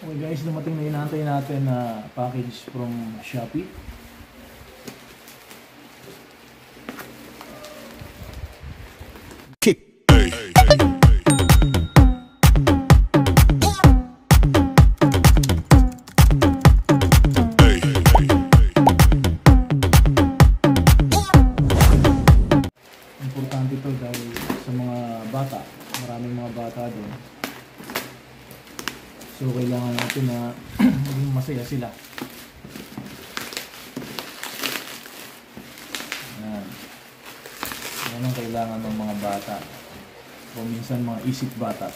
Okay guys, dumating na inaantay natin na package from Shopee. Kick. Importante ito dahil sa mga bata, maraming mga bata doon. So kailangan natin na maging masaya sila. Yan ang kailangan ng mga bata o minsan mga isip bata.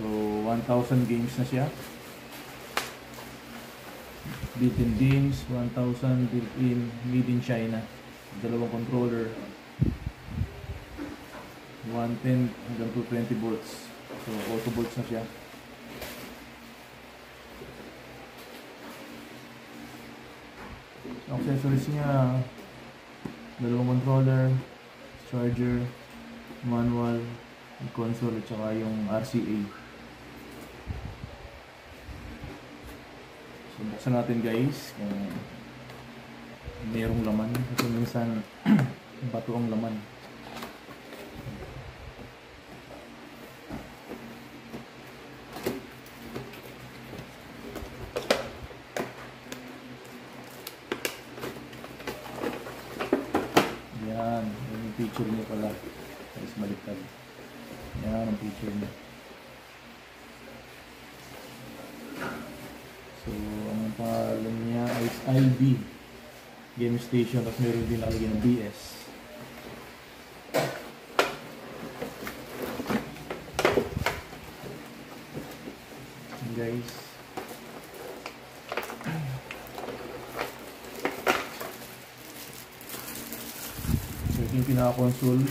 So 1,000 games na siya. Built-in games, 1,000 built-in, made in China. Dalawang controller, 110 hanggang 220 volts. So auto volts na siya. Accessories niya, dalawang controller, charger, manual, console at saka yung RCA. So buksan natin guys kung mayroong laman kasi minsan bato ang laman. Yan, yung picture niya pala. Guys, baliktad. Yan ang picture niya. So, ang pangalan niya is IB Game Station, at meron din nakalagay ng BS. And guys, so ito yung pinaka-console.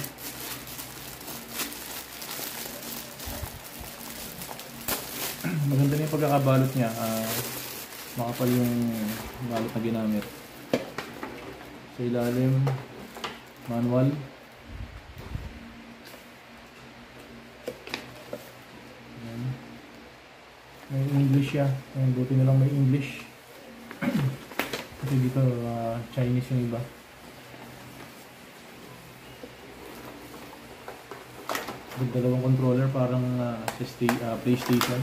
Maganda na yung pagkakabalot niya. Makapal yung balot na ginamit. Sa ilalim, manual. Ayan. May English siya. Ayan, buti na lang may English. Kasi dito Chinese yung iba. Dalawang controller parang sa PlayStation.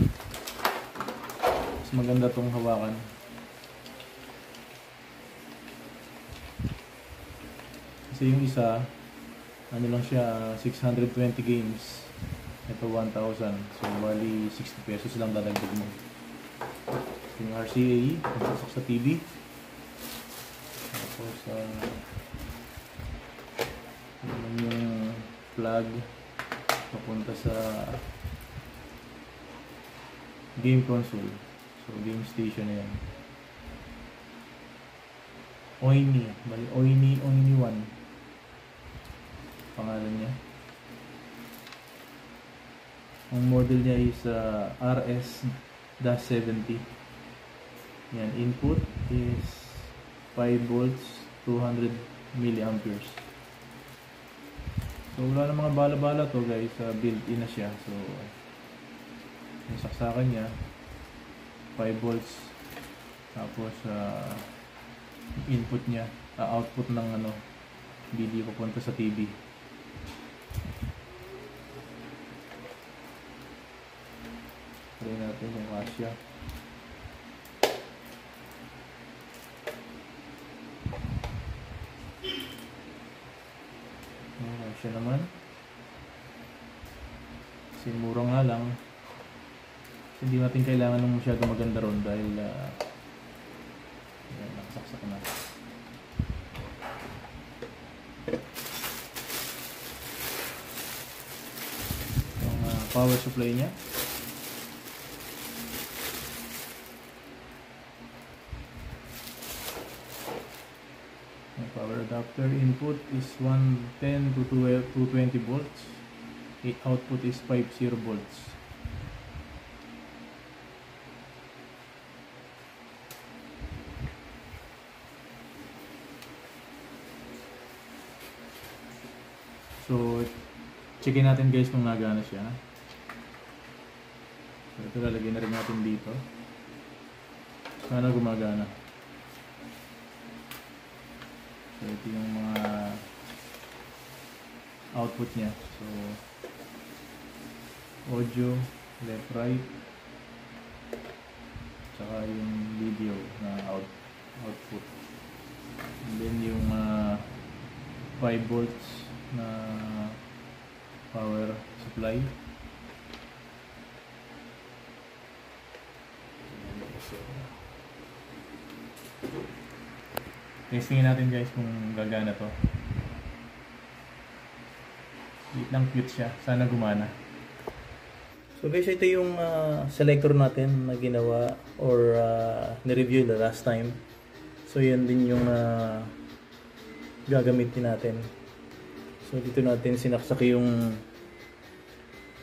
Mas maganda tong hawakan. Kasi yung isa, ano lang siya, 620 games. Ito 1,000. So bali 60 pesos lang dadagdag mo. Yung RCA, pasok sa TV. Tapos yung plug papunta sa game console. So game station na yan. Oini, bali Oini 1 pangalan niya. Ang model niya is RS-70. Yan, input is 5 volts 200 milliamperes. So wala na mga bala-bala to guys, built-in na siya. So yung saksakan niya 5 volts, tapos input niya, output ng video papunta sa TV. Try natin yung kasya. Kasya naman. Kasi mura nga lang. Hindi natin kailangan ng masyadong maganda ron dahil nakasaksak na. Yung power supply niya. Yung power adapter input is 110 to 220 volts. Output is 50 volts. So Checkin natin guys kung nagana siya. So ito lalagyan na rin natin dito. Sana gumagana. So ito yung mga output niya. So audio, left, right, tsaka yung video na output. And then yung 5 volts na power supply. Testingin natin guys kung gagana to. Lang cute siya. Sana gumana. So guys, ito yung selector natin na ginawa or na-review the last time. So yan din yung gagamitin natin. So dito natin sinaksak yung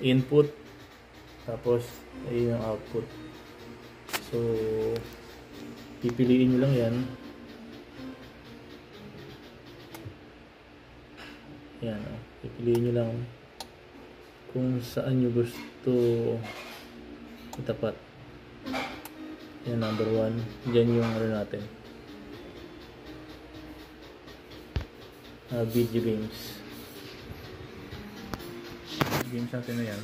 input. Tapos ayun yung output. So pipiliin nyo lang yan. Yan, pipiliin nyo lang kung saan nyo gusto itapat. Yan, number 1. Diyan yung natin. Video games. Games natin na yan.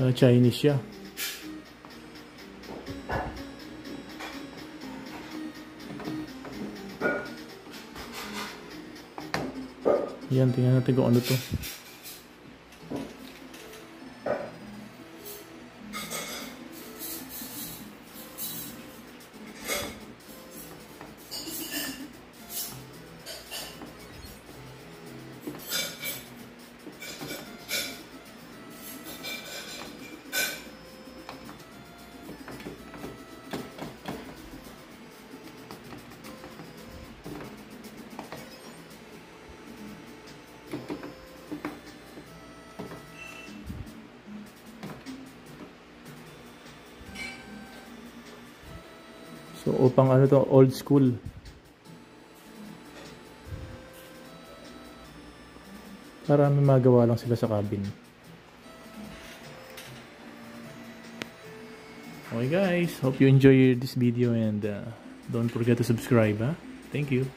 Chinese siya. Yan, tingnan natin kung ano to. So, upang ano to, old school. Para may magawa lang sila sa cabin. Okay guys, hope you enjoy this video and don't forget to subscribe. Thank you.